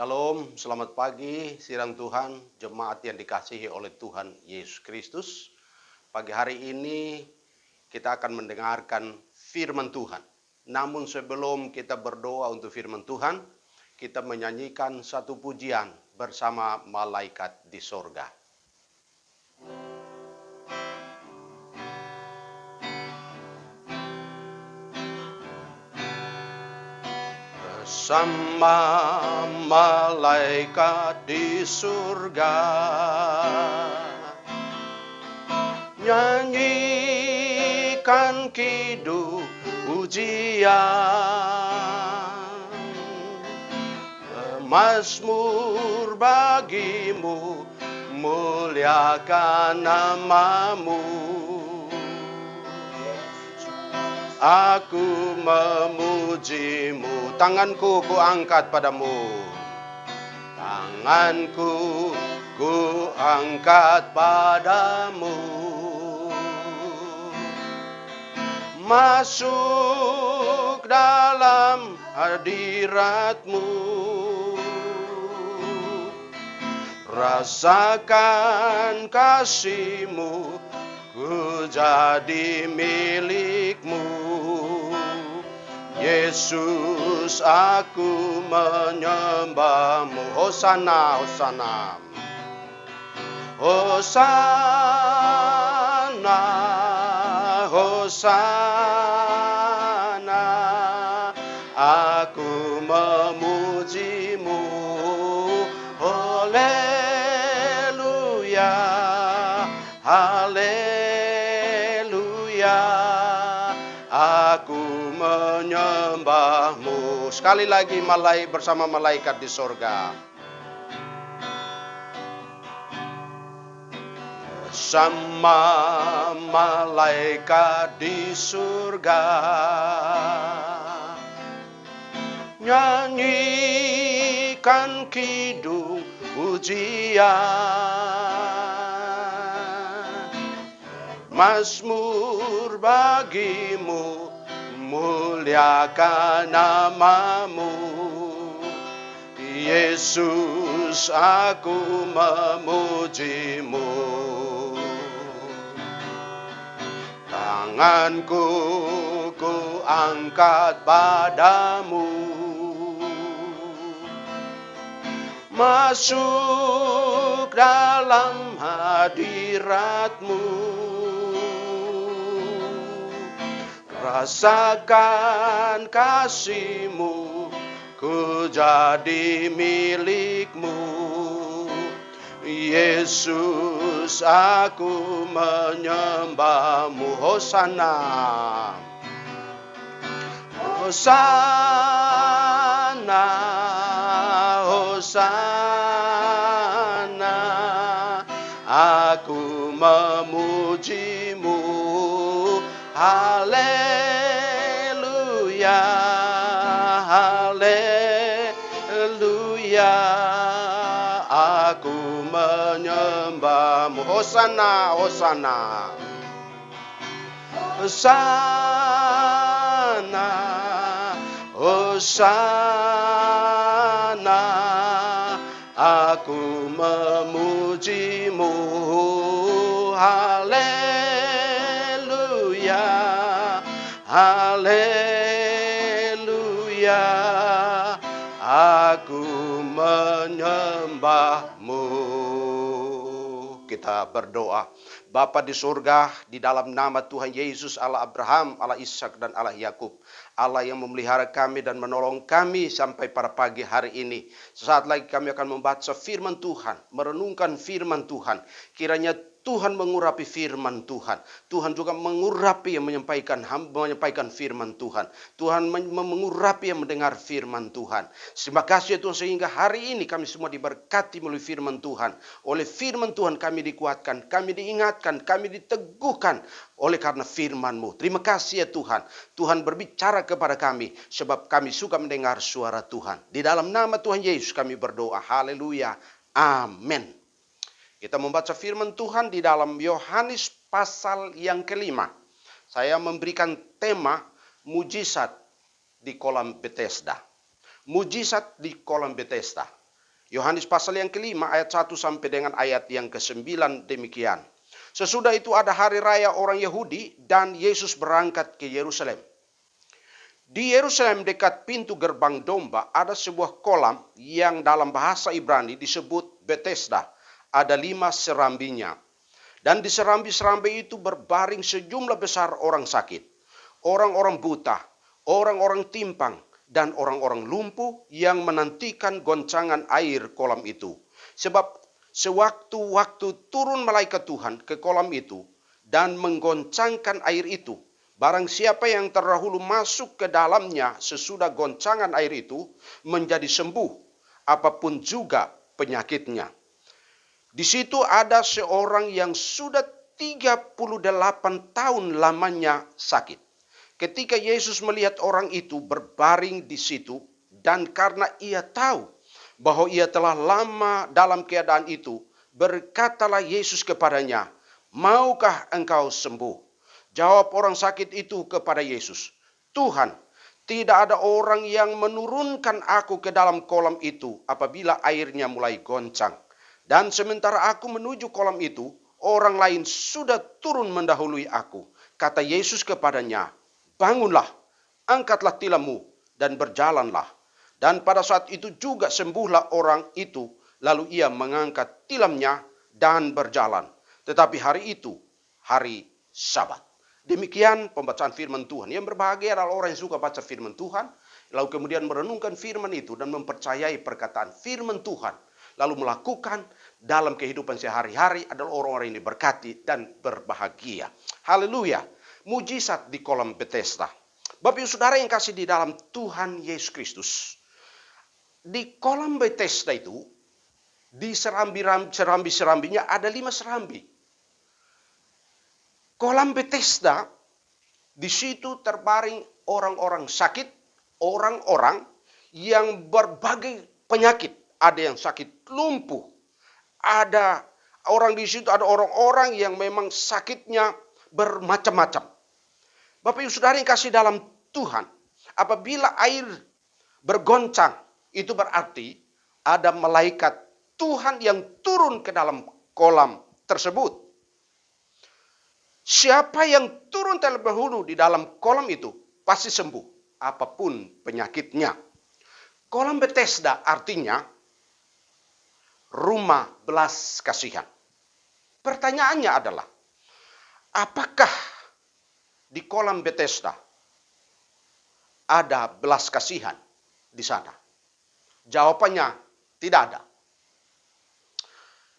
Shalom, selamat pagi, sidang Tuhan, jemaat yang dikasihi oleh Tuhan Yesus Kristus. Pagi hari ini kita akan mendengarkan firman Tuhan. Namun sebelum kita berdoa untuk firman Tuhan, kita menyanyikan satu pujian bersama malaikat di sorga. Bersama malaikat di surga, nyanyikan kidung pujian, mazmur bagimu, muliakan namamu. Aku memujimu, tanganku ku angkat padamu. Tanganku ku angkat padamu. Masuk dalam hadiratmu. Rasakan kasihmu, ku jadi milikmu. Yesus, aku menyembahmu. Hosana, hosana. Hosana, hosana. Aku memujimu. Haleluya, haleluya. Aku menyembahmu. Sekali lagi bersama malaikat di sorga. Bersama malaikat di surga, nyanyikan kidung pujian, mazmur bagimu, muliakan namamu. Yesus, aku memujimu. Tanganku ku angkat padamu. Masuk dalam hadiratmu. Rasakan kasihmu, ku jadi milikmu. Yesus, aku menyembahmu. Hosana, hosana, hosana. Aku memujimu. Haleluya, haleluya. Aku menyembahmu. Hosana, hosana. Hosana, hosana. Aku memujimu. Haleluya, haleluya. Aku menyembahmu. Kita berdoa. Bapa di surga, di dalam nama Tuhan Yesus, Allah Abraham, Allah Ishak, dan Allah Yakub, Allah yang memelihara kami dan menolong kami sampai pada pagi hari ini. Sesaat lagi kami akan membaca firman Tuhan, merenungkan firman Tuhan. Kiranya Tuhan mengurapi firman Tuhan. Tuhan juga mengurapi yang menyampaikan firman Tuhan. Tuhan mengurapi yang mendengar firman Tuhan. Terima kasih ya Tuhan, sehingga hari ini kami semua diberkati melalui firman Tuhan. Oleh firman Tuhan kami dikuatkan, kami diingatkan, kami diteguhkan oleh karena firman-Mu. Terima kasih ya Tuhan. Tuhan berbicara kepada kami sebab kami suka mendengar suara Tuhan. Di dalam nama Tuhan Yesus kami berdoa. Haleluya. Amin. Kita membaca firman Tuhan di dalam Yohanes pasal yang kelima. Saya memberikan tema mujizat di kolam Bethesda. Mujizat di kolam Bethesda. Yohanes pasal yang kelima ayat 1 sampai dengan ayat yang ke-9 demikian. Sesudah itu ada hari raya orang Yahudi dan Yesus berangkat ke Yerusalem. Di Yerusalem dekat pintu gerbang domba ada sebuah kolam yang dalam bahasa Ibrani disebut Bethesda. Ada 5 serambinya. Dan di serambi-serambi itu berbaring sejumlah besar orang sakit, orang-orang buta, orang-orang timpang, dan orang-orang lumpuh yang menantikan goncangan air kolam itu. Sebab sewaktu-waktu turun malaikat Tuhan ke kolam itu dan menggoncangkan air itu, barang siapa yang terdahulu masuk ke dalamnya sesudah goncangan air itu menjadi sembuh, apapun juga penyakitnya. Di situ ada seorang yang sudah 38 tahun lamanya sakit. Ketika Yesus melihat orang itu berbaring di situ, dan karena ia tahu bahwa ia telah lama dalam keadaan itu, berkatalah Yesus kepadanya, "Maukah engkau sembuh?" Jawab orang sakit itu kepada Yesus, "Tuhan, tidak ada orang yang menurunkan aku ke dalam kolam itu apabila airnya mulai goncang. Dan sementara aku menuju kolam itu, orang lain sudah turun mendahului aku." Kata Yesus kepadanya, "Bangunlah, angkatlah tilammu dan berjalanlah." Dan pada saat itu juga sembuhlah orang itu, lalu ia mengangkat tilamnya dan berjalan. Tetapi hari itu, hari Sabat. Demikian pembacaan firman Tuhan. Yang berbahagia adalah orang yang suka baca firman Tuhan, lalu kemudian merenungkan firman itu dan mempercayai perkataan firman Tuhan, lalu melakukan dalam kehidupan sehari-hari, adalah orang-orang yang diberkati dan berbahagia. Haleluya. Mujizat di kolam Bethesda. Bapak Ibu Saudara yang kasih di dalam Tuhan Yesus Kristus, di kolam Bethesda itu, di serambi-serambinya ada 5 serambi. Kolam Bethesda, di situ terbaring orang-orang sakit, orang-orang yang berbagai penyakit. Ada yang sakit lumpuh, ada orang di situ, ada orang-orang yang memang sakitnya bermacam-macam. Bapak Ibu Saudara yang kasih dalam Tuhan, apabila air bergoncang, itu berarti ada malaikat Tuhan yang turun ke dalam kolam tersebut. Siapa yang turun terlebih dahulu di dalam kolam itu pasti sembuh, apapun penyakitnya. Kolam Bethesda artinya rumah belas kasihan. Pertanyaannya adalah, apakah di kolam Bethesda ada belas kasihan di sana? Jawabannya tidak ada.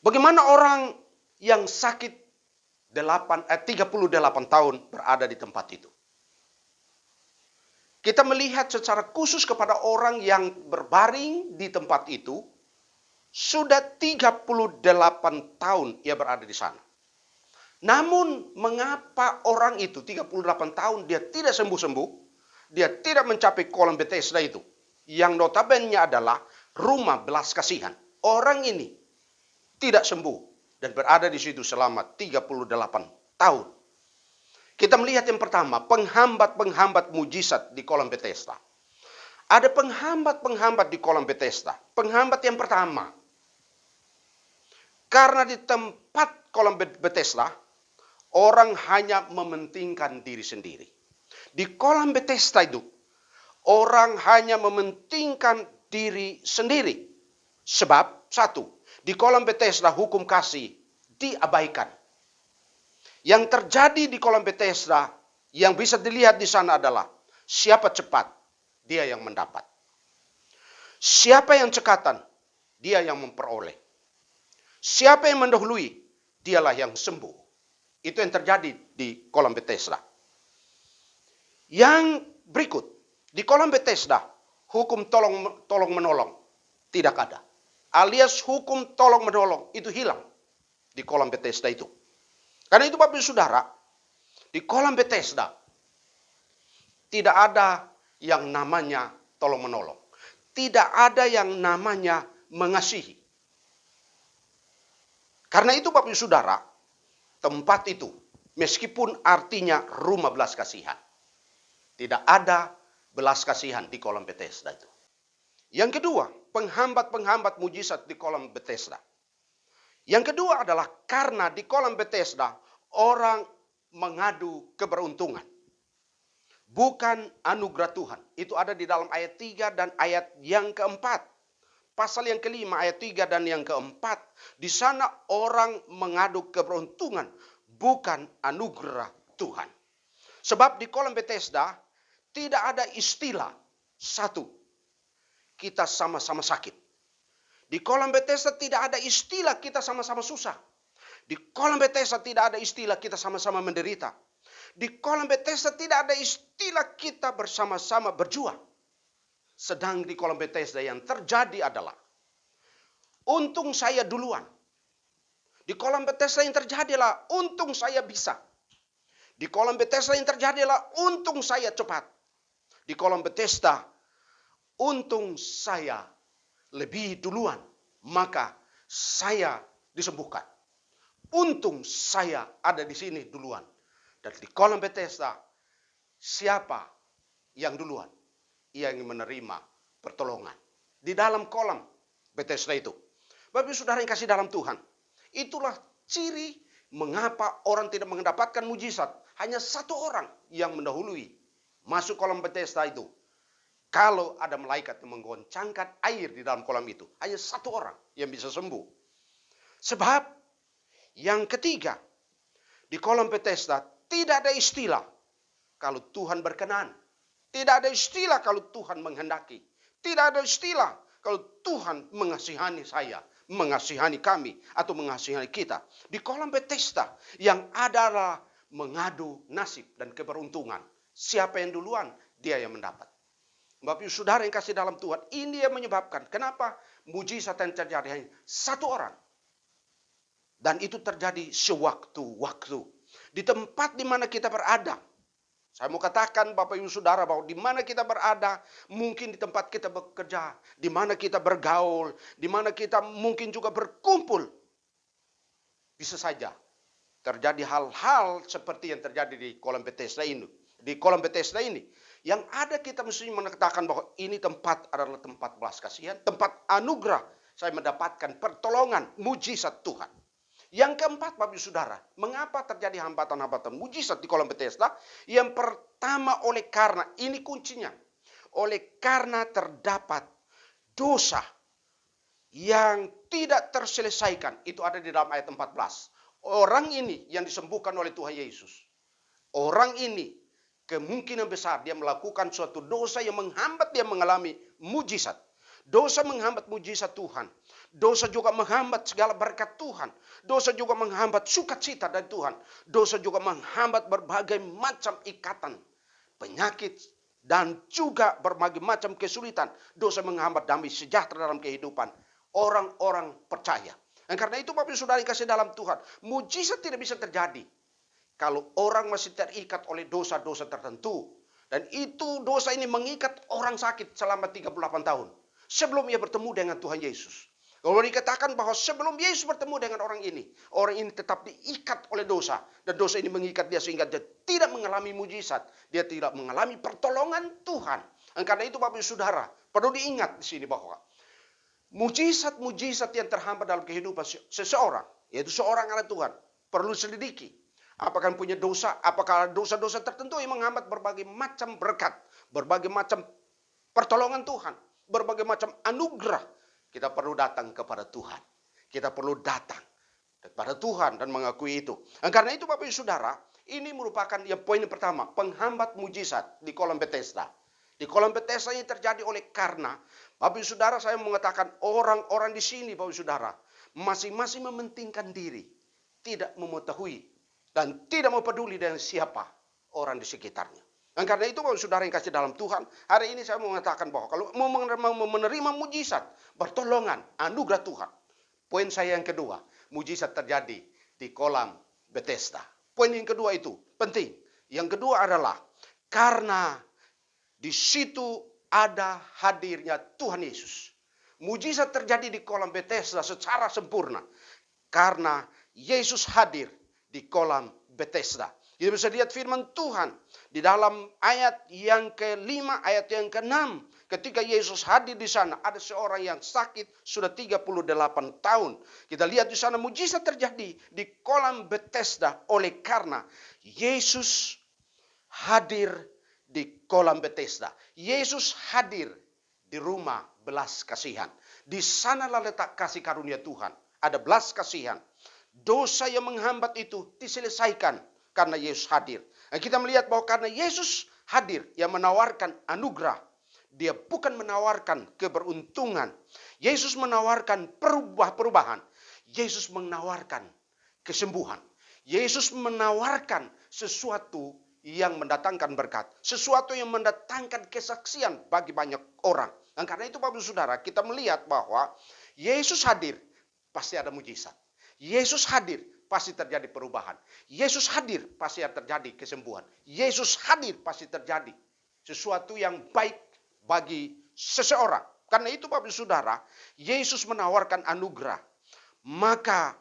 Bagaimana orang yang sakit 38 tahun berada di tempat itu? Kita melihat secara khusus kepada orang yang berbaring di tempat itu, sudah 38 tahun ia berada di sana. Namun mengapa orang itu 38 tahun dia tidak sembuh-sembuh, dia tidak mencapai kolam Bethesda itu, yang notabene adalah rumah belas kasihan. Orang ini tidak sembuh dan berada di situ selama 38 tahun. Kita melihat yang pertama, penghambat-penghambat mujizat di kolam Bethesda. Ada penghambat-penghambat di kolam Bethesda. Penghambat yang pertama, karena di tempat kolam Bethesda, orang hanya mementingkan diri sendiri. Di kolam Bethesda itu, orang hanya mementingkan diri sendiri. Sebab, satu, di kolam Bethesda hukum kasih diabaikan. Yang terjadi di kolam Bethesda yang bisa dilihat di sana adalah siapa cepat, dia yang mendapat. Siapa yang cekatan, dia yang memperoleh. Siapa yang mendahului, dialah yang sembuh. Itu yang terjadi di kolam Bethesda. Yang berikut, di kolam Bethesda, hukum tolong menolong tidak ada. Alias hukum tolong menolong itu hilang di kolam Bethesda itu. Karena itu Bapak Ibu Saudara, di kolam Bethesda tidak ada yang namanya tolong menolong. Tidak ada yang namanya mengasihi. Karena itu Bapak Ibu Saudara, tempat itu meskipun artinya rumah belas kasihan, tidak ada belas kasihan di kolam Bethesda itu. Yang kedua, penghambat-penghambat mujizat di kolam Bethesda. Yang kedua adalah karena di kolam Bethesda orang mengadu keberuntungan. Bukan anugerah Tuhan. Itu ada di dalam ayat 3 dan ayat yang keempat. Pasal yang kelima ayat 3 dan yang keempat. Di sana orang mengadu keberuntungan. Bukan anugerah Tuhan. Sebab di kolam Bethesda tidak ada istilah satu. Kita sama-sama sakit. Di kolam Bethesda tidak ada istilah kita sama-sama susah. Di kolam Bethesda tidak ada istilah kita sama-sama menderita. Di kolam Bethesda tidak ada istilah kita bersama-sama berjuang. Sedang di kolam Bethesda yang terjadi adalah untung saya duluan. Di kolam Bethesda yang terjadi adalah untung saya bisa. Di kolam Bethesda yang terjadi adalah untung saya cepat. Di kolam Bethesda untung saya lebih duluan, maka saya disembuhkan. Untung saya ada di sini duluan. Dan di kolam Bethesda, siapa yang duluan? Ia yang menerima pertolongan. Di dalam kolam Bethesda itu. Bapak Ibu Saudara yang kasih dalam Tuhan. Itulah ciri mengapa orang tidak mendapatkan mujizat. Hanya satu orang yang mendahului masuk kolam Bethesda itu. Kalau ada malaikat yang menggoncangkan air di dalam kolam itu. Hanya satu orang yang bisa sembuh. Sebab yang ketiga. Di kolam Bethesda tidak ada istilah. Kalau Tuhan berkenan. Tidak ada istilah kalau Tuhan menghendaki. Tidak ada istilah kalau Tuhan mengasihani saya. Mengasihani kami. Atau mengasihani kita. Di kolam Bethesda yang adalah mengadu nasib dan keberuntungan. Siapa yang duluan? Dia yang mendapat. Bapak Ibu Saudara yang kasih dalam Tuhan, ini yang menyebabkan kenapa mujizat yang terjadi hanya satu orang. Dan itu terjadi sewaktu-waktu. Di tempat di mana kita berada. Saya mau katakan Bapak Ibu Saudara bahwa di mana kita berada, mungkin di tempat kita bekerja, di mana kita bergaul, di mana kita mungkin juga berkumpul. Bisa saja terjadi hal-hal seperti yang terjadi di kolam Bethesda ini. Di kolam Bethesda ini. Yang ada kita mesti mengatakan bahwa ini tempat adalah tempat belas kasihan, tempat anugerah. Saya mendapatkan pertolongan, mujizat Tuhan. Yang keempat, Bapak Ibu Saudara, mengapa terjadi hambatan-hambatan mujizat di kolam Bethesda? Yang pertama oleh karena, ini kuncinya. Oleh karena terdapat dosa yang tidak terselesaikan. Itu ada di dalam ayat 14. Orang ini yang disembuhkan oleh Tuhan Yesus. Orang ini kemungkinan besar dia melakukan suatu dosa yang menghambat dia mengalami mujizat. Dosa menghambat mujizat Tuhan. Dosa juga menghambat segala berkat Tuhan. Dosa juga menghambat sukacita dari Tuhan. Dosa juga menghambat berbagai macam ikatan, penyakit, dan juga berbagai macam kesulitan. Dosa menghambat damai sejahtera dalam kehidupan orang-orang percaya. Dan karena itu Bapak Ibu Saudara yang kasih dalam Tuhan, mujizat tidak bisa terjadi kalau orang masih terikat oleh dosa-dosa tertentu. Dan itu dosa ini mengikat orang sakit selama 38 tahun. Sebelum ia bertemu dengan Tuhan Yesus. Kalau dikatakan bahwa sebelum Yesus bertemu dengan orang ini tetap diikat oleh dosa. Dan dosa ini mengikat dia sehingga dia tidak mengalami mujizat. Dia tidak mengalami pertolongan Tuhan. Dan karena itu Bapak Ibu Saudara, perlu diingat di sini bahwa mujizat-mujizat yang terhambat dalam kehidupan seseorang, yaitu seorang anak Tuhan, perlu selidiki. Apakah punya dosa? Apakah dosa-dosa tertentu yang menghambat berbagai macam berkat, berbagai macam pertolongan Tuhan, berbagai macam anugerah? Kita perlu datang kepada Tuhan. Kita perlu datang kepada Tuhan dan mengakui itu. Dan karena itu Bapak Ibu Saudara, ini merupakan yang poin yang pertama, penghambat mujizat di kolam Bethesda. Di kolam Bethesda ini terjadi oleh karena, Bapak Ibu Saudara, saya mengatakan orang-orang di sini Bapak Ibu Saudara, masing-masing mementingkan diri, tidak mengetahui dan tidak mau peduli dengan siapa orang di sekitarnya. Dan karena itu Bapak Saudara yang kasih dalam Tuhan, hari ini saya mau mengatakan bahwa kalau mau menerima mujizat, pertolongan, anugerah Tuhan. Poin saya yang kedua, mujizat terjadi di kolam Bethesda. Poin yang kedua itu penting. Yang kedua adalah karena di situ ada hadirnya Tuhan Yesus. Mujizat terjadi di kolam Bethesda secara sempurna karena Yesus hadir di kolam Bethesda. Kita bisa lihat firman Tuhan di dalam ayat yang ke-5, ayat yang ke-6. Ketika Yesus hadir di sana, ada seorang yang sakit sudah 38 tahun. Kita lihat di sana mujizat terjadi di kolam Bethesda oleh karena Yesus hadir di kolam Bethesda. Yesus hadir di rumah belas kasihan. Di sanalah letak kasih karunia Tuhan. Ada belas kasihan. Dosa yang menghambat itu diselesaikan karena Yesus hadir. Dan kita melihat bahwa karena Yesus hadir yang menawarkan anugerah. Dia bukan menawarkan keberuntungan. Yesus menawarkan perubahan. Yesus menawarkan kesembuhan. Yesus menawarkan sesuatu yang mendatangkan berkat. Sesuatu yang mendatangkan kesaksian bagi banyak orang. Dan karena itu Bapak Saudara, kita melihat bahwa Yesus hadir, pasti ada mujizat. Yesus hadir, pasti terjadi perubahan. Yesus hadir, pasti terjadi kesembuhan. Yesus hadir, pasti terjadi sesuatu yang baik bagi seseorang. Karena itu Bapak Saudara, Yesus menawarkan anugerah. Maka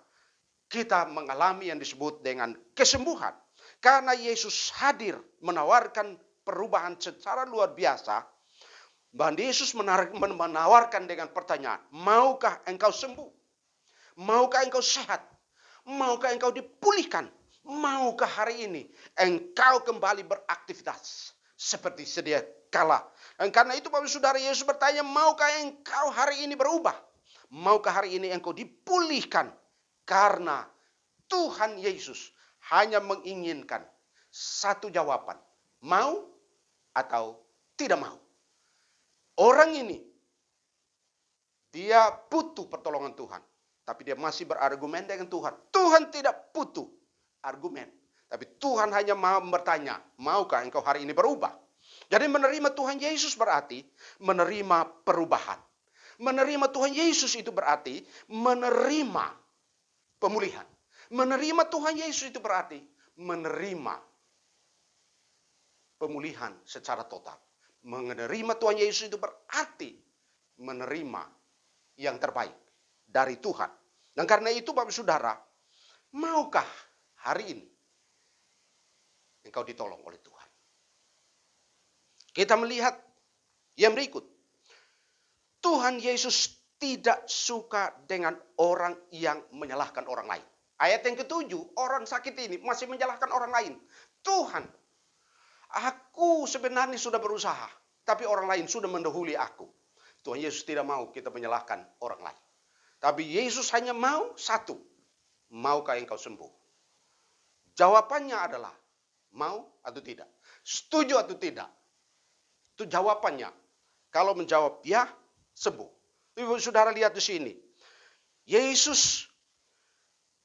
kita mengalami yang disebut dengan kesembuhan. Karena Yesus hadir menawarkan perubahan secara luar biasa. Dan Yesus menawarkan dengan pertanyaan, maukah engkau sembuh? Maukah engkau sehat? Maukah engkau dipulihkan? Maukah hari ini engkau kembali beraktivitas seperti sedia kala? Dan karena itu Bapak Saudara, Yesus bertanya, maukah engkau hari ini berubah? Maukah hari ini engkau dipulihkan? Karena Tuhan Yesus hanya menginginkan satu jawaban. Mau atau tidak mau. Orang ini, dia butuh pertolongan Tuhan. Tapi dia masih berargumen dengan Tuhan. Tuhan tidak butuh argumen. Tapi Tuhan hanya mau bertanya, maukah engkau hari ini berubah? Jadi menerima Tuhan Yesus berarti menerima perubahan. Menerima Tuhan Yesus itu berarti menerima pemulihan. Menerima Tuhan Yesus itu berarti menerima pemulihan secara total. Menerima Tuhan Yesus itu berarti menerima yang terbaik dari Tuhan. Dan karena itu Bapak Saudara, maukah hari ini engkau ditolong oleh Tuhan? Kita melihat yang berikut. Tuhan Yesus tidak suka dengan orang yang menyalahkan orang lain. Ayat yang ke-7, orang sakit ini masih menyalahkan orang lain. Tuhan, aku sebenarnya sudah berusaha, tapi orang lain sudah mendahului aku. Tuhan Yesus tidak mau kita menyalahkan orang lain. Tapi Yesus hanya mau satu. Maukah engkau sembuh? Jawabannya adalah mau atau tidak. Setuju atau tidak. Itu jawabannya. Kalau menjawab ya, sembuh. Ibu saudara lihat di sini. Yesus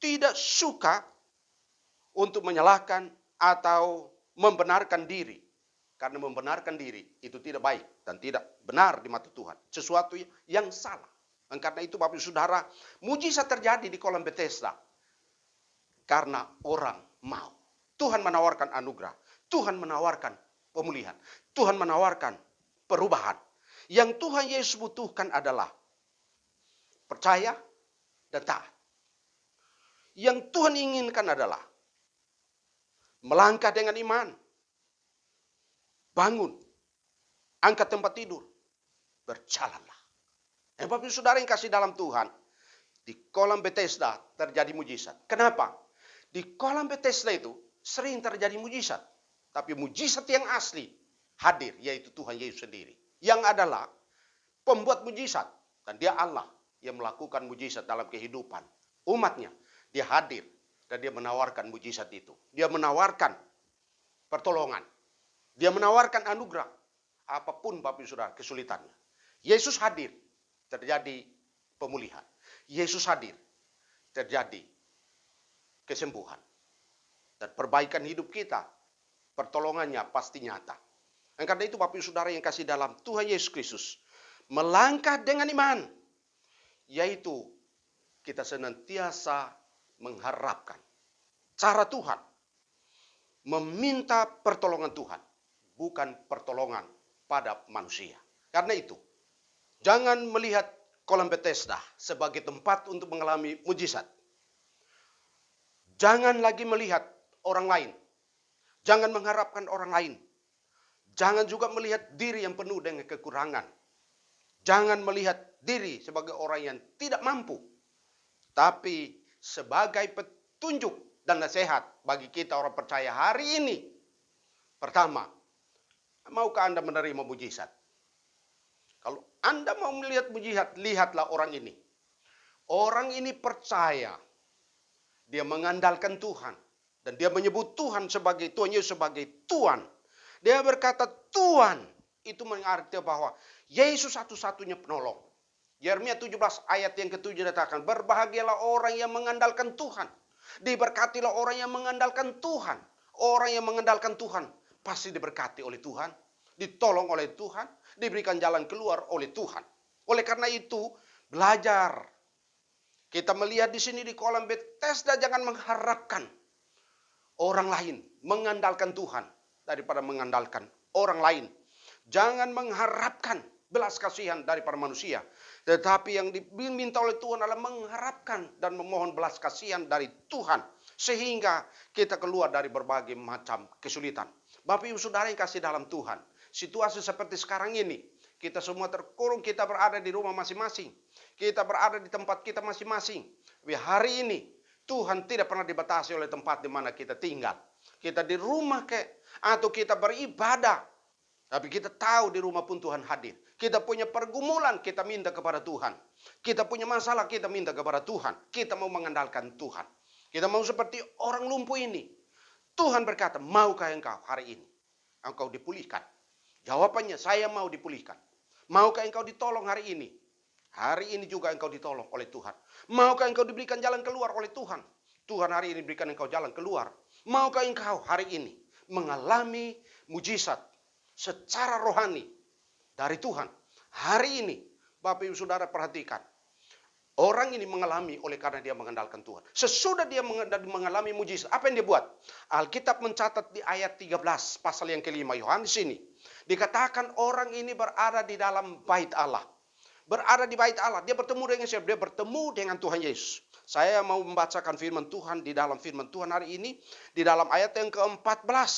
tidak suka untuk menyalahkan atau membenarkan diri. Karena membenarkan diri itu tidak baik dan tidak benar di mata Tuhan. Sesuatu yang salah. Dan karena itu Bapak Saudara, mujizat terjadi di kolam Bethesda. Karena orang mau. Tuhan menawarkan anugerah. Tuhan menawarkan pemulihan. Tuhan menawarkan perubahan. Yang Tuhan Yesus butuhkan adalah percaya dan taat. Yang Tuhan inginkan adalah melangkah dengan iman. Bangun. Angkat tempat tidur. Berjalanlah. Bapak Saudara yang kasih dalam Tuhan, di kolam Bethesda terjadi mujizat. Kenapa? Di kolam Bethesda itu sering terjadi mujizat. Tapi mujizat yang asli hadir, yaitu Tuhan Yesus sendiri. Yang adalah pembuat mujizat. Dan dia Allah yang melakukan mujizat dalam kehidupan umatnya. Dia hadir dan dia menawarkan mujizat itu. Dia menawarkan pertolongan. Dia menawarkan anugerah. Apapun Bapak Saudara kesulitannya. Yesus hadir. Terjadi pemulihan. Yesus hadir. Terjadi kesembuhan. Dan perbaikan hidup kita. Pertolongannya pasti nyata. Dan karena itu Bapak Saudara yang kasih dalam Tuhan Yesus Kristus. Melangkah dengan iman. Yaitu kita senantiasa mengharapkan cara Tuhan. Meminta pertolongan Tuhan. Bukan pertolongan pada manusia. Karena itu. Jangan melihat kolam Bethesda sebagai tempat untuk mengalami mujizat. Jangan lagi melihat orang lain Jangan mengharapkan orang lain. Jangan juga melihat diri yang penuh dengan kekurangan. Jangan melihat diri sebagai orang yang tidak mampu. Tapi sebagai petunjuk dan nasihat bagi kita orang percaya hari ini. Pertama, maukah Anda menerima mujizat? Kalau Anda mau melihat mujizat, lihatlah orang ini. Orang ini percaya. Dia mengandalkan Tuhan. Dan dia menyebut Tuhan sebagai Tuhan Yesus sebagai Tuhan. Dia berkata Tuhan. Itu mengarti bahwa Yesus satu-satunya penolong. Yeremia 17 ayat yang ke-7 dikatakan, berbahagialah orang yang mengandalkan Tuhan. Diberkatilah orang yang mengandalkan Tuhan. Orang yang mengandalkan Tuhan pasti diberkati oleh Tuhan. Ditolong oleh Tuhan. Diberikan jalan keluar oleh Tuhan. Oleh karena itu, belajar. Kita melihat di sini di kolam Bethesda, jangan mengharapkan orang lain. Mengandalkan Tuhan daripada mengandalkan orang lain. Jangan mengharapkan belas kasihan daripada manusia. Tetapi yang diminta oleh Tuhan adalah mengharapkan dan memohon belas kasihan dari Tuhan. Sehingga kita keluar dari berbagai macam kesulitan. Bapak Ibu Saudara yang kasih dalam Tuhan. Situasi seperti sekarang ini. Kita semua terkurung, kita berada di rumah masing-masing. Kita berada di tempat kita masing-masing. Tapi hari ini Tuhan tidak pernah dibatasi oleh tempat di mana kita tinggal. Kita di rumah atau kita beribadah. Tapi kita tahu di rumah pun Tuhan hadir. Kita punya pergumulan, kita minta kepada Tuhan. Kita punya masalah, kita minta kepada Tuhan. Kita mau mengandalkan Tuhan. Kita mau seperti orang lumpuh ini. Tuhan berkata, maukah engkau hari ini? Engkau dipulihkan. Jawabannya, saya mau dipulihkan. Maukah engkau ditolong hari ini? Hari ini juga engkau ditolong oleh Tuhan. Maukah engkau diberikan jalan keluar oleh Tuhan? Tuhan hari ini berikan engkau jalan keluar. Maukah engkau hari ini mengalami mujizat secara rohani dari Tuhan? Hari ini, Bapak Ibu Saudara perhatikan. Orang ini mengalami oleh karena dia mengandalkan Tuhan. Sesudah dia mengalami mujizat, apa yang dia buat? Alkitab mencatat di ayat 13, pasal yang kelima Yohanes ini. Dikatakan orang ini berada di dalam bait Allah. Berada di bait Allah. Dia bertemu dengan siapa? Dia bertemu dengan Tuhan Yesus. Saya mau membacakan firman Tuhan di dalam firman Tuhan hari ini. Di dalam ayat yang ke-14.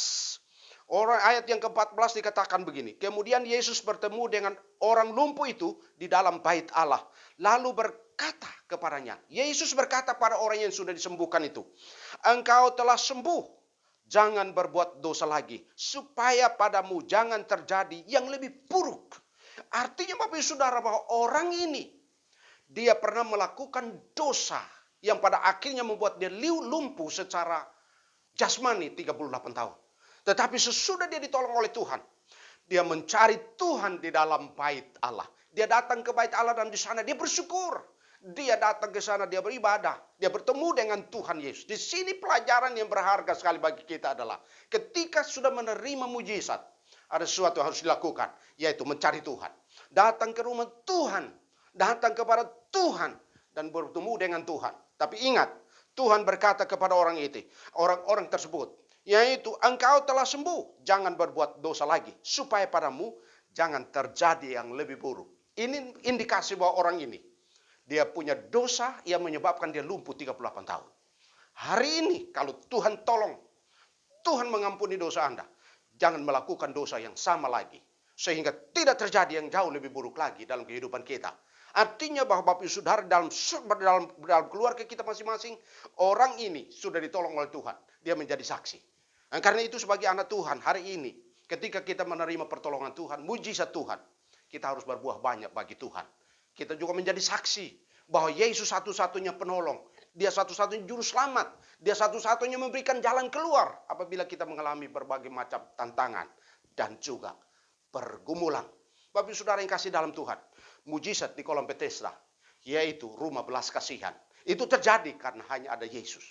Ayat yang ke-14 dikatakan begini. Kemudian Yesus bertemu dengan orang lumpuh itu di dalam bait Allah. Lalu berkata kepadanya. Yesus berkata pada orang yang sudah disembuhkan itu. Engkau telah sembuh. Jangan berbuat dosa lagi. Supaya padamu jangan terjadi yang lebih buruk. Artinya Bapak Ibu Saudara bahwa orang ini. Dia pernah melakukan dosa. Yang pada akhirnya membuat dia lumpuh secara jasmani 38 tahun. Tetapi sesudah dia ditolong oleh Tuhan. Dia mencari Tuhan di dalam bait Allah. Dia datang ke bait Allah dan di sana dia bersyukur. Dia datang ke sana, dia beribadah. Dia bertemu dengan Tuhan Yesus. Di sini pelajaran yang berharga sekali bagi kita adalah. Ketika sudah menerima mujizat. Ada sesuatu yang harus dilakukan. Yaitu mencari Tuhan. Datang ke rumah Tuhan. Datang kepada Tuhan. Dan bertemu dengan Tuhan. Tapi ingat. Tuhan berkata kepada orang itu. Orang-orang tersebut. Yaitu engkau telah sembuh. Jangan berbuat dosa lagi. Supaya padamu jangan terjadi yang lebih buruk. Ini indikasi bahwa orang ini. Dia punya dosa yang menyebabkan dia lumpuh 38 tahun. Hari ini kalau Tuhan tolong. Tuhan mengampuni dosa Anda. Jangan melakukan dosa yang sama lagi. Sehingga tidak terjadi yang jauh lebih buruk lagi dalam kehidupan kita. Artinya bahwa Bapak Ibu Saudara dalam keluarga kita masing-masing. Orang ini sudah ditolong oleh Tuhan. Dia menjadi saksi. Dan karena itu sebagai anak Tuhan hari ini. Ketika kita menerima pertolongan Tuhan. Mujizat Tuhan. Kita harus berbuah banyak bagi Tuhan. Kita juga menjadi saksi. Bahwa Yesus satu-satunya penolong. Dia satu-satunya juru selamat. Dia satu-satunya memberikan jalan keluar. Apabila kita mengalami berbagai macam tantangan. Dan juga pergumulan. Bapak Ibu Saudara yang kasih dalam Tuhan. Mujizat di kolam Bethesda. Yaitu rumah belas kasihan. Itu terjadi karena hanya ada Yesus.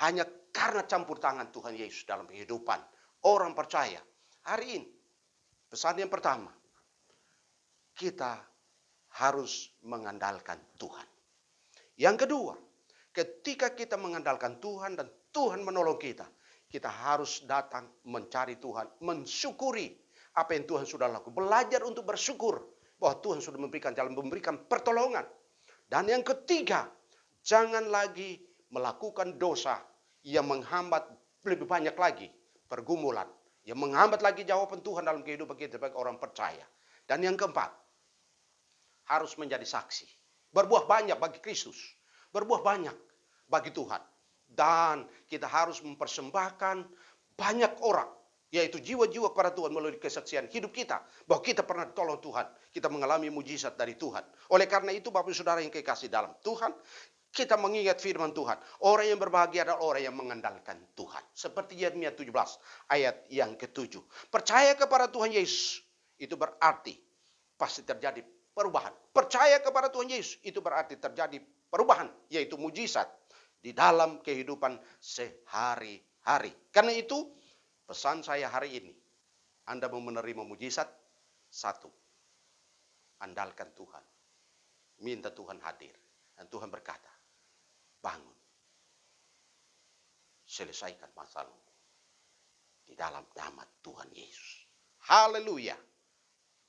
Hanya karena campur tangan Tuhan Yesus dalam kehidupan. Orang percaya. Hari ini. Pesan yang pertama. Kita harus mengandalkan Tuhan. Yang kedua. Ketika kita mengandalkan Tuhan dan Tuhan menolong kita. Kita harus datang mencari Tuhan. Mensyukuri apa yang Tuhan sudah lakukan. Belajar untuk bersyukur. Bahwa Tuhan sudah memberikan jalan, memberikan pertolongan. Dan yang ketiga. Jangan lagi melakukan dosa yang menghambat lebih banyak lagi pergumulan yang menghambat lagi jawaban Tuhan dalam kehidupan kita sebagai orang percaya. Dan yang keempat, harus menjadi saksi. Berbuah banyak bagi Kristus. Berbuah banyak bagi Tuhan. Dan kita harus mempersembahkan banyak orang, yaitu jiwa-jiwa kepada Tuhan melalui kesaksian hidup kita. Bahwa kita pernah ditolong Tuhan. Kita mengalami mujizat dari Tuhan. Oleh karena itu Bapak Saudara yang kekasih dalam Tuhan, kita mengingat firman Tuhan. Orang yang berbahagia adalah orang yang mengandalkan Tuhan. Seperti Yeremia 17 ayat yang ke-7. Percaya kepada Tuhan Yesus, itu berarti pasti terjadi perubahan. Percaya kepada Tuhan Yesus, itu berarti terjadi perubahan, yaitu mujizat di dalam kehidupan sehari-hari. Karena itu, pesan saya hari ini, Anda mau menerima mujizat, satu, andalkan Tuhan. Minta Tuhan hadir. Dan Tuhan berkata, bangun. Selesaikan masalahmu. Di dalam nama Tuhan Yesus. Haleluya.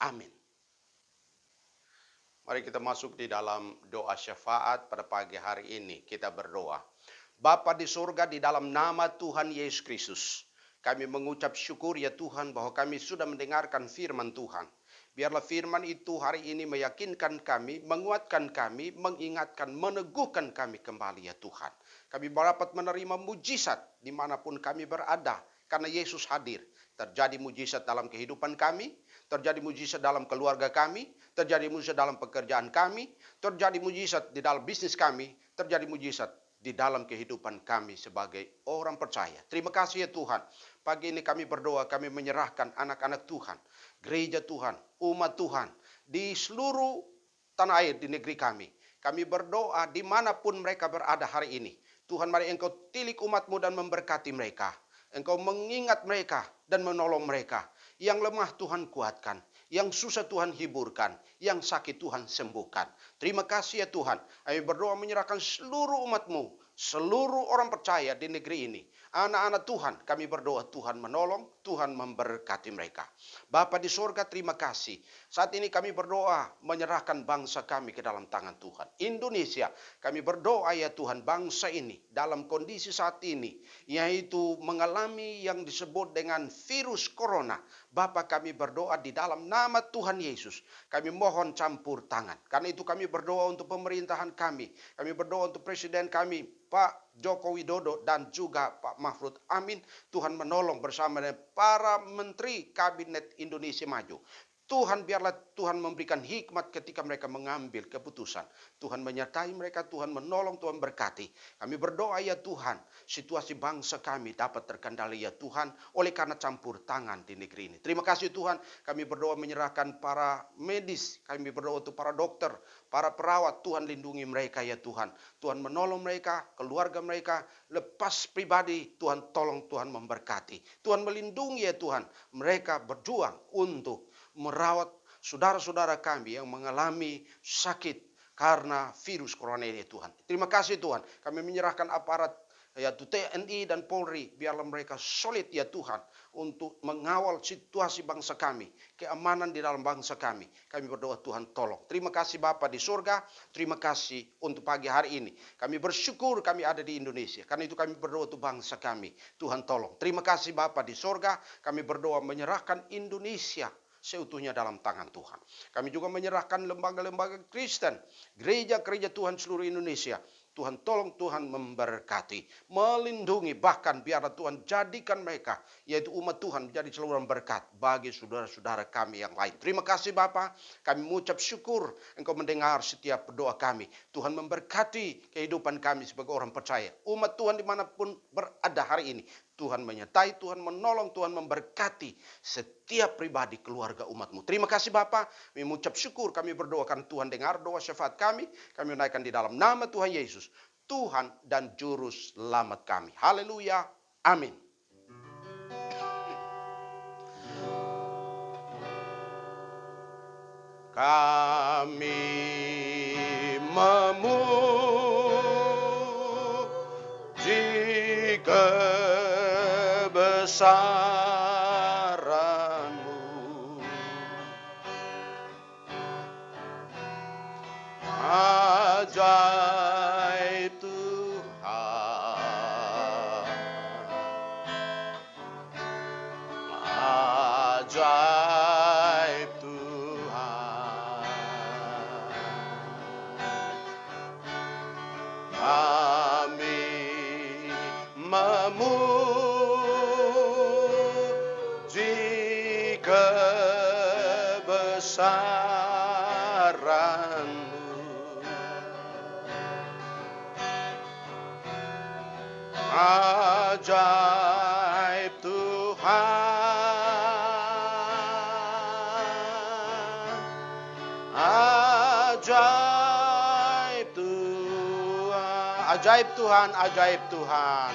Amin. Mari kita masuk di dalam doa syafaat pada pagi hari ini. Kita berdoa. Bapa di surga, di dalam nama Tuhan Yesus Kristus, kami mengucap syukur ya Tuhan bahwa kami sudah mendengarkan firman Tuhan. Biarlah firman itu hari ini meyakinkan kami, menguatkan kami, mengingatkan, meneguhkan kami kembali ya Tuhan. Kami dapat menerima mujizat dimanapun kami berada karena Yesus hadir. Terjadi mujizat dalam kehidupan kami, terjadi mujizat dalam keluarga kami, terjadi mujizat dalam pekerjaan kami, terjadi mujizat di dalam bisnis kami, terjadi mujizat di dalam kehidupan kami sebagai orang percaya. Terima kasih ya Tuhan. Pagi ini kami berdoa, kami menyerahkan anak-anak Tuhan, gereja Tuhan, umat Tuhan, di seluruh tanah air di negeri kami. Kami berdoa dimanapun mereka berada hari ini. Tuhan, mari Engkau tilik umat-Mu dan memberkati mereka. Engkau mengingat mereka dan menolong mereka. Yang lemah Tuhan kuatkan, yang susah Tuhan hiburkan, yang sakit Tuhan sembuhkan. Terima kasih ya Tuhan. Kami berdoa menyerahkan seluruh umat-Mu, seluruh orang percaya di negeri ini. Anak-anak Tuhan, kami berdoa Tuhan menolong, Tuhan memberkati mereka. Bapa di surga, terima kasih. Saat ini kami berdoa menyerahkan bangsa kami ke dalam tangan Tuhan. Indonesia, kami berdoa ya Tuhan, bangsa ini dalam kondisi saat ini, yaitu mengalami yang disebut dengan virus corona. Bapa, kami berdoa di dalam nama Tuhan Yesus. Kami mohon campur tangan. Karena itu kami berdoa untuk pemerintahan kami. Kami berdoa untuk presiden kami, Pak Joko Widodo dan juga Pak Mahfud Amin. Tuhan menolong bersama dengan para menteri kabinet Indonesia Maju. Tuhan, biarlah Tuhan memberikan hikmat ketika mereka mengambil keputusan. Tuhan menyertai mereka, Tuhan menolong, Tuhan berkati. Kami berdoa ya Tuhan, situasi bangsa kami dapat terkendali ya Tuhan, oleh karena campur tangan di negeri ini. Terima kasih Tuhan, kami berdoa menyerahkan para medis, kami berdoa untuk para dokter, para perawat, Tuhan lindungi mereka ya Tuhan. Tuhan menolong mereka, keluarga mereka, lepas pribadi, Tuhan tolong, Tuhan memberkati. Tuhan melindungi ya Tuhan, mereka berjuang untuk merawat saudara-saudara kami yang mengalami sakit karena virus corona ini Tuhan. Terima kasih Tuhan. Kami menyerahkan aparat yaitu TNI dan Polri, biarlah mereka solid ya Tuhan untuk mengawal situasi bangsa kami, keamanan di dalam bangsa kami. Kami berdoa Tuhan tolong. Terima kasih Bapa di surga, terima kasih untuk pagi hari ini. Kami bersyukur kami ada di Indonesia, karena itu kami berdoa untuk bangsa kami. Tuhan tolong. Terima kasih Bapa di surga, kami berdoa menyerahkan Indonesia seutuhnya dalam tangan Tuhan. Kami juga menyerahkan lembaga-lembaga Kristen, gereja-gereja Tuhan seluruh Indonesia. Tuhan tolong, Tuhan memberkati, melindungi, bahkan biarlah Tuhan jadikan mereka, yaitu umat Tuhan, menjadi saluran berkat bagi saudara-saudara kami yang lain. Terima kasih Bapa, kami mengucap syukur Engkau mendengar setiap doa kami. Tuhan memberkati kehidupan kami sebagai orang percaya. Umat Tuhan dimanapun berada hari ini, Tuhan menyertai, Tuhan menolong, Tuhan memberkati setiap pribadi keluarga umat-Mu. Terima kasih Bapa, kami mengucap syukur, kami berdoakan Tuhan dengar doa syafaat kami menaikkan di dalam nama Tuhan Yesus, Tuhan dan Juru Selamat kami. Haleluya, amin. Kami memuji kebesaran-Mu, ajaib Tuhan, ajaib Tuhan. Kami memuji kebesaran-Mu. Ajaib Tuhan, ajaib Tuhan, ajaib Tuhan, ajaib Tuhan,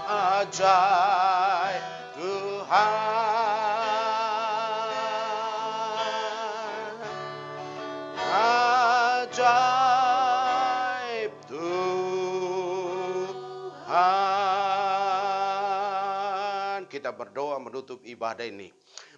ajaib Tuhan, ajaib Tuhan. Kita berdoa menutup ibadah ini.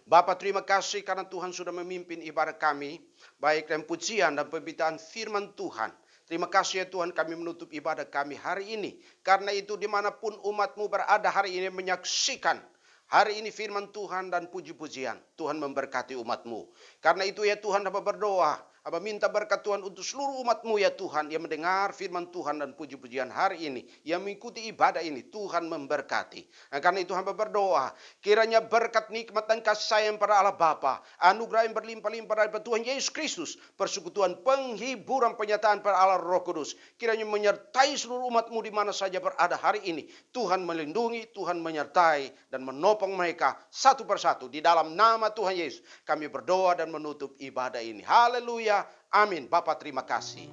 Bapa, terima kasih karena Tuhan sudah memimpin ibadah kami, baik dalam pujian dan pemberitaan firman Tuhan. Terima kasih ya Tuhan, kami menutup ibadah kami hari ini. Karena itu dimanapun umat-Mu berada hari ini menyaksikan hari ini firman Tuhan dan puji-pujian, Tuhan memberkati umat-Mu. Karena itu ya Tuhan, hamba berdoa, hamba minta berkat Tuhan untuk seluruh umat-Mu ya Tuhan, yang mendengar firman Tuhan dan puji-pujian hari ini, yang mengikuti ibadah ini, Tuhan memberkati. Nah, karena itu hamba berdoa, kiranya berkat nikmat dan kasih sayang pada Allah Bapa, anugerah yang berlimpah-limpah dari Tuhan Yesus Kristus, persekutuan penghiburan penyataan pada Allah Roh Kudus, kiranya menyertai seluruh umat-Mu di mana saja berada hari ini. Tuhan melindungi, Tuhan menyertai dan menopang mereka satu persatu. Di dalam nama Tuhan Yesus kami berdoa dan menutup ibadah ini. Haleluya. Amin. Bapa, terima kasih.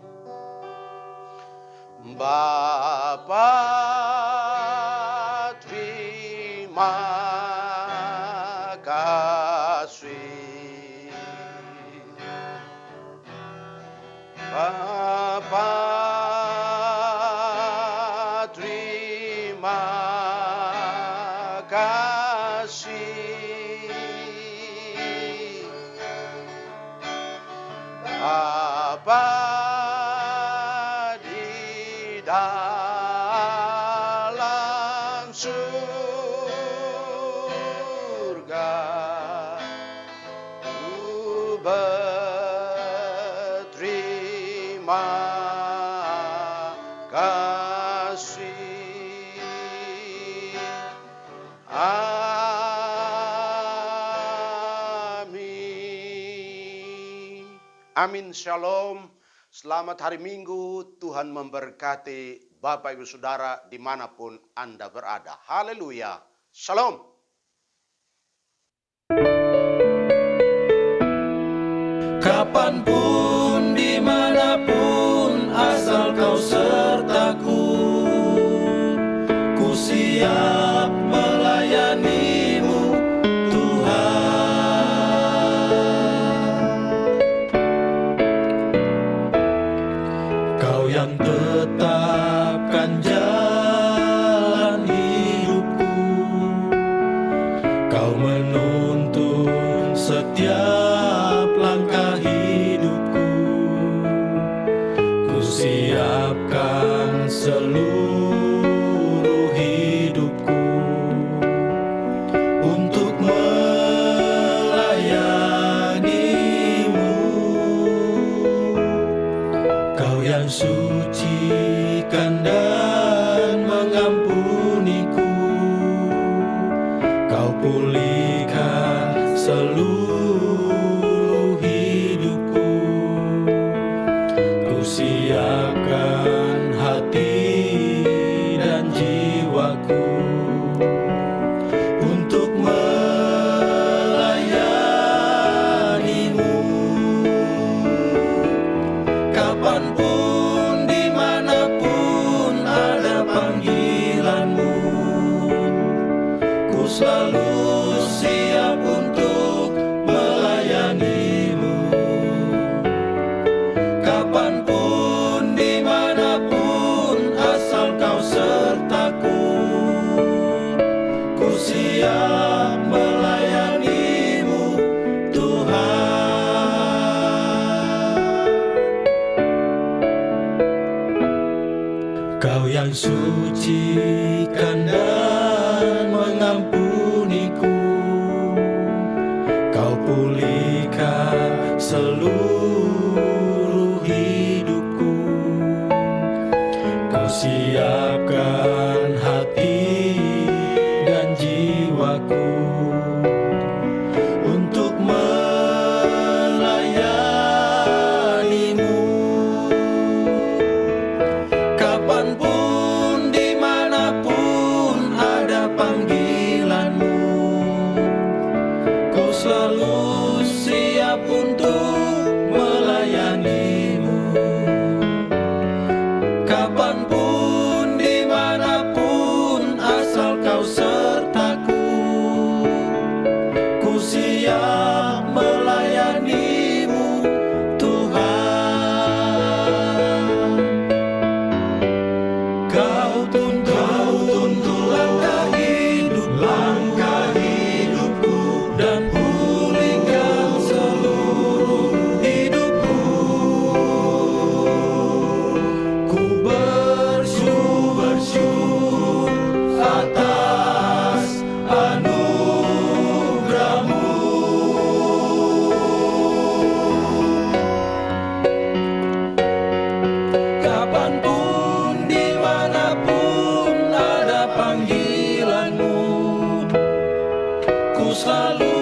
Bapa, terima kasih. Bapa, terima kasih. Bapa di dalam surga, ku berterima kasih. Amin. Amin. Shalom. Selamat hari Minggu. Tuhan memberkati Bapak Ibu Saudara dimanapun Anda berada. Haleluya. Shalom. Kapanpun, dimanapun, asal Kau sertaku, ku siap melayani-Mu, Tuhan. Kau yang tetapkan jalan hidupku, Kau menuntun setiap langkah hidupku. Ku siapkan seluruh hidupku untuk melayani-Mu. Kau yang sucikan dan mengampuniku, Kau pulihkan seluruh hidupku. Ku siapkan hati dan jiwaku untuk melayani-Mu. Kapanpun, dimanapun ada panggilan-Mu, ku selalu siap untuk melayani-Mu. Kapanpun, dimanapun, asal Kau sertaku, ku siap melayani-Mu, Tuhan. Kau yang sucikan dan mengampuni selalu